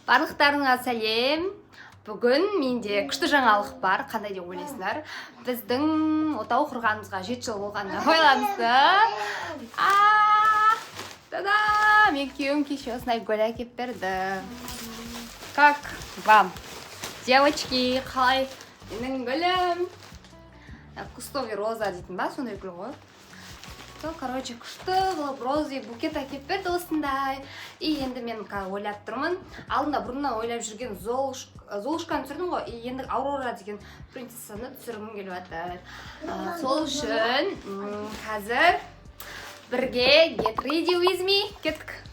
Барлықтарыңа сәлем. Бүгін менде күшті жаңалық бар. Қандай деп ойлайсыңдар? Біздің отау құрғанымызға 7 жыл болғанына байланысты. Та-да! Мен күйеуім кеше осындай гүл әкеліп берді. Как вам? Девочки, қалай? Менің гүлім. Кустовый роза дейтін ба, сондай гүл ғой. Короче, күшті қылып розы букет әкеліп берді осындай. И енді мен ойлап тұрмын. Алдында бұрыннан ойлап жүрген Золушканы түсірдім ғой. И енді Аурора деген принцессаны түсіргім келіп жатыр. Сол үшін қазір бірге get ready with me. Кеттік.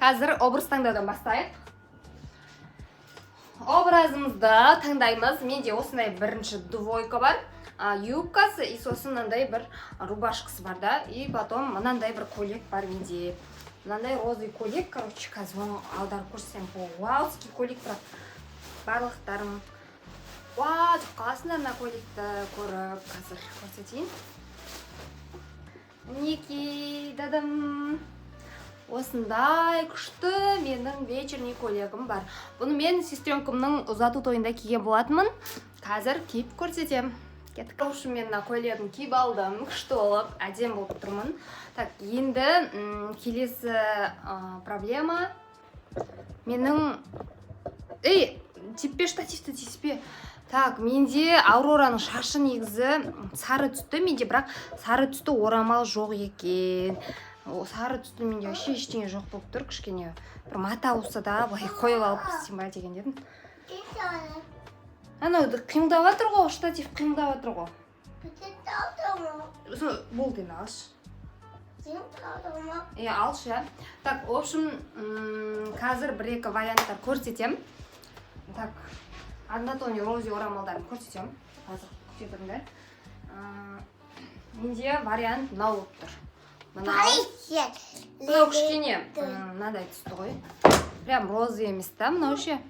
Қазір образ таңдаудан бастайық. Образымызды таңдаймыз. Менде осындай бірінші двойка бар. Юбкасы и сосын мынандай бір рубашкасы бар да. И потом мынандай бір көйлек бар менде. Мынандай розовый көйлек. Короче, қазір оны аударып көрсем. Вауский көйлек бірақ барлықтарым. Вау, деп қаласыңдар мына көйлекті көріп. Қазір көрсетейін. Мінекей, дадым. Осындай күшті менің вечерний көйлегім бар. Бұны мен сестренкамның ұзату тойында киген болатынмын. Қазір киіп көрсетем. Кеттік. В общем, мен көйлегін киіп алдым. Күшті болып, әдем болып тұрмын. Так, енді келесі проблема. Менің... теппе, штативті теспе. Так, менде Аурораның шашы негізі сары түсті. Менде бірақ сары түсті орамал жоқ екен. Сары түсті менде вообще ештеңе жоқ болып тұр. Кішкене бір мата болса да былай қойып алып істейін ба деген дедім. Анау қимылдап жатыр ғой, штатив қимылдап жатыр ғой. Болды енді алшы. Алшы, иә. Так, в общем, қазір бір-екі варианттар көрсетем. Так, однотонный розы орамалдарын көрсетем. Қазір күте тұрыңдар. Менде вариант мынау болып тұр. Мынау кішкене мынадай түсті ғой. Прям розы емес та, мынау ше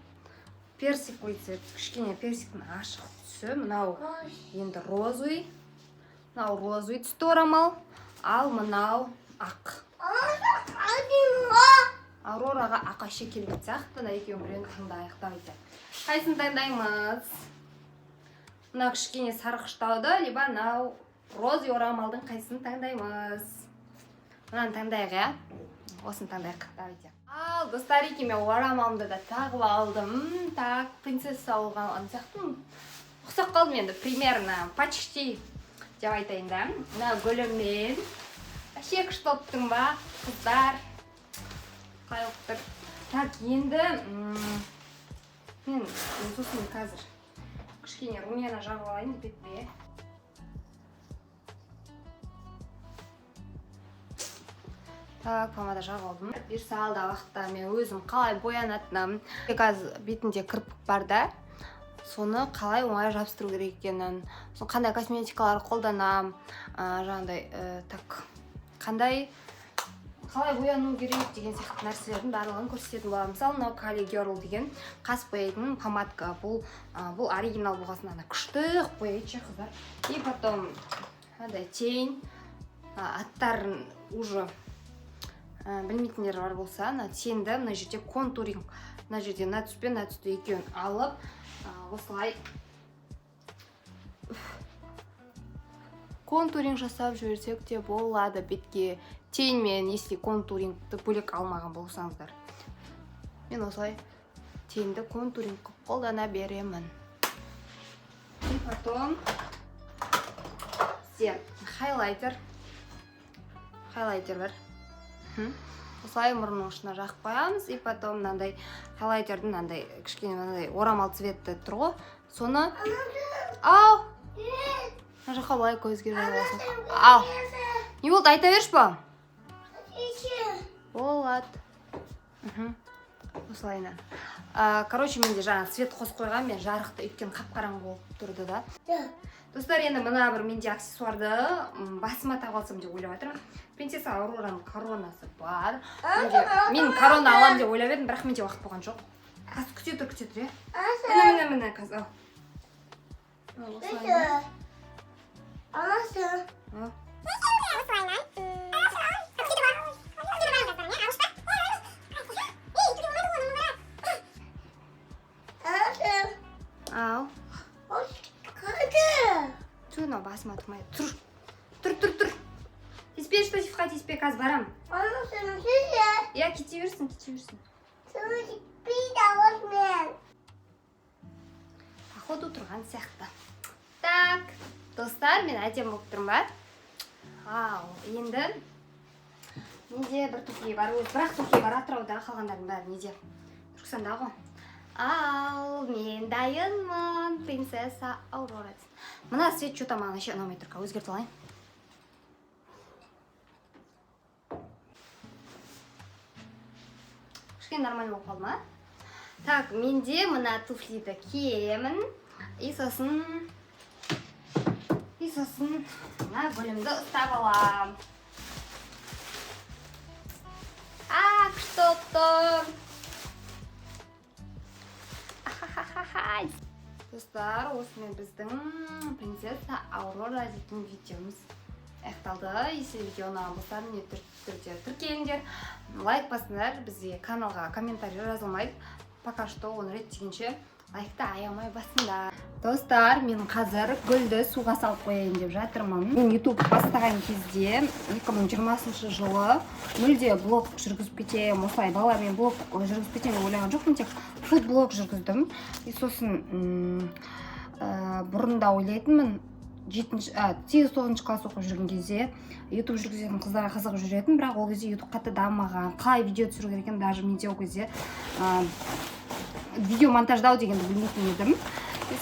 персиковый цвет. Кішкене персиктің ашық түсі. Мынау енді розовый. Мынау розовый түсті орамал. Ал мынау ақ. Аурораға ақашы келбет сияқты. Екеуін біреуін таңдайық давайте. Қайсын таңдаймыз? Мынау кішкене сарғыштауды, либо мынау розовый орамалдың қайсын таңдаймыз? Мынаны таңдайық, иә? Осыны таңдайық, давайте. Ал, достарики, мен орамалымды да тағып алдым. Так, принцесса болған сияқты. Ұқсап қалдым енді, примерно, почти деп айтайын да. Мына гүліммен. Әше күшті олыптың ба, қыздар. Қай олыптыр. Так, енді, мен сосын қазір кішкене румяна жағып алайын, бетпе. Так, помада жағып алдым. Bir салда уақытта мен өзім қалай боянатынам. Қазір бетінде кірпік бар да. Соны қалай оңай жабыстыру керек екенін. Соны қандай косметикалар қолданам. Жаңағыдай, так, қалай бояну керек деген сияқты нәрселердің барлығын көрсететін боламын. Мысалы, мынау Kali Girl деген қас бояйтын помадка. Бұл оригинал болғасын күшті бояйды қыздар. И потом тень, аттарын уже білмейтіндер бар болса, теңді мына жерде контуринг, мына жерде мына түспен мына түсті екеуін алып, осылай контуринг жасап жіберсек те болады бетке. Теңмен, если контурингті бөлек алмаған болсаңыздар. Мен осылай теңді контуринг қолдана беремін. И потом хайлайтер бар. Осылай мұрынның ұшына жақып қоямыз. И потом мынандай хайлайтердің мынандай кішкене мынандай орамал цветті тұр ғой. Соны ау! Мына жаққа былай көзге жайып алсақ. Ау! Не болды, айта берші ба? Болады. Осылайынан. Короче, менде жаңа свет қосып қойған, мен жарықты өйткені қап-қараңғы болып тұрды да. Достар, енді мына бір менде аксессуарды басыма тағып алсам деп ойлап жатырмын. Принцесса Аурораның коронасы бар. Мен корона аламын деп ойлап едім, бірақ менде уақыт болған жоқ. Қазір күте тұр, иә? Міне, қазір. Ау. Мына басыма тұрмайды. Тұр. Теспей, что сифқа теспей, қазір барам. Я кете берсін. Походу тұрған сияқты. Так, достар, мен әдем болып тұрмын ба? Ау, енді менде бір туфли бар, бірақ туфли бар, Атырауда қалғандардың бәрі неде? Түркістанда ғой. Ал, мен дайынмын, принцесса Аурора. Мына свет что-то маған еще ұнамай тұр, өзгерте алайын. Кішкене нормально болып қалды ма? Так, менде мына туфлиді киемін. И сосын мына гүлімді ұстап алам. Күшті болып тұр. Достар, осымен біздің принцесса Аурора дейтін видеомыз аяқталды. Если видео ұнаған болса, міндетті түрде тіркеліңдер, лайк басыңдар, бізге каналға комментарий жазылмайды. Пока что оны реттегенше лайкты аямай басыңдар. Достар, мен қазір гүлді суға салып қояйын деп жатырмын. Мен YouTube бастаған кезде 2020 жылы мүлде блог жүргізіп кетемін, осылай баламен блог жүргізіп кетемін деп ойлаған жоқпын, тек фуд-блог жүргіздім. И сосын бұрында ойлайтынмын, 8-9 класс оқып жүрген кезде YouTube жүргізетін қыздарға қызығып жүретін, бірақ ол кезде YouTube қатты дамымаған, қалай видео түсіру керек екенін даже менде ол кезде видео монтаждау дегенді білмейтін едім.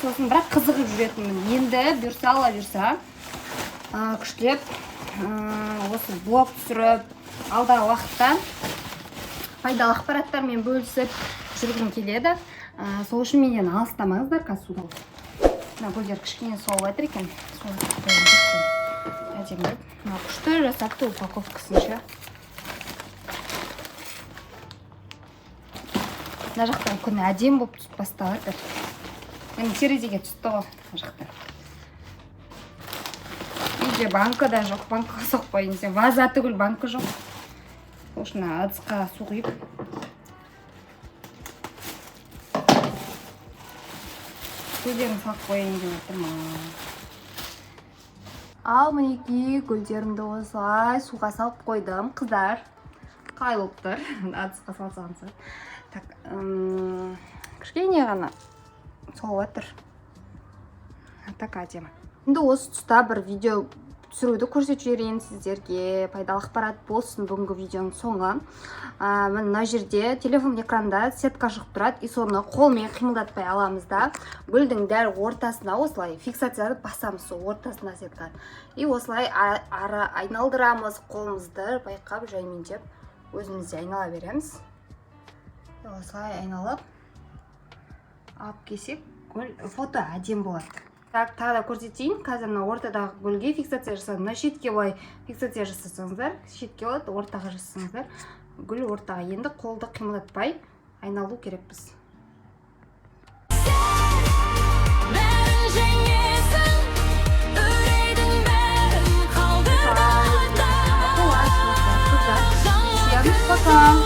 Сосын бірақ қызығып жүретінмін. Енді бұйырса күштеп осы блог түсіріп, алдағы уақытта пайдалы ақпараттармен бөлісіп жүргім келеді. Сол үшін менен алыстамаңыздар, қазір суда осы. Мына гүлдер кішкене солып жатыр екен. Әдемі. Мына күшті жасақты упаковкасынша. Мына жақтан күн әдем болып түсіп басталады. Мен терезеге түсті ғой, мына жақтан. Үйде банка да жоқ, банкаға соқпайын десем, ваза түгіл банка жоқ. Осына ыдысқа су құйып. Гүлдерін салып қойайын деп отырмын. Ал мінекей гүлдерімді осылай суға салып қойдым, қыздар. Қалай болып тұр? Ыдысқа салсаңыз. Так, кішкене ғана солып жатыр. Так әдемі. Енді осы тұста бір видео түсіруді көрсетіп жіберейін сіздерге. Пайдалы ақпарат болсын бүгінгі видеоның соңы. Мына жерде телефон экранда сетка шығып тұрады, и соны қолмен қимылдатпай аламыз да. Гүлдің дәл ортасына осылай фиксацияны басамыз, сол ортасына сетканы. И осылай айналдырамыз қолымызды, байқап жаймендеп өзімізде айнала береміз. Осылай айналып алып келсек, гүл фото әдем болады. Так, тағы да көрсетейін. Қазір мына ортадағы гүлге фиксация жасадым. Мына шетке былай фиксация жасасаңыздар, шетке болады, ортаға жасасаңыздар, гүл ортаға. Енді қолды қимылдатпай айналу керекпіз. Пока.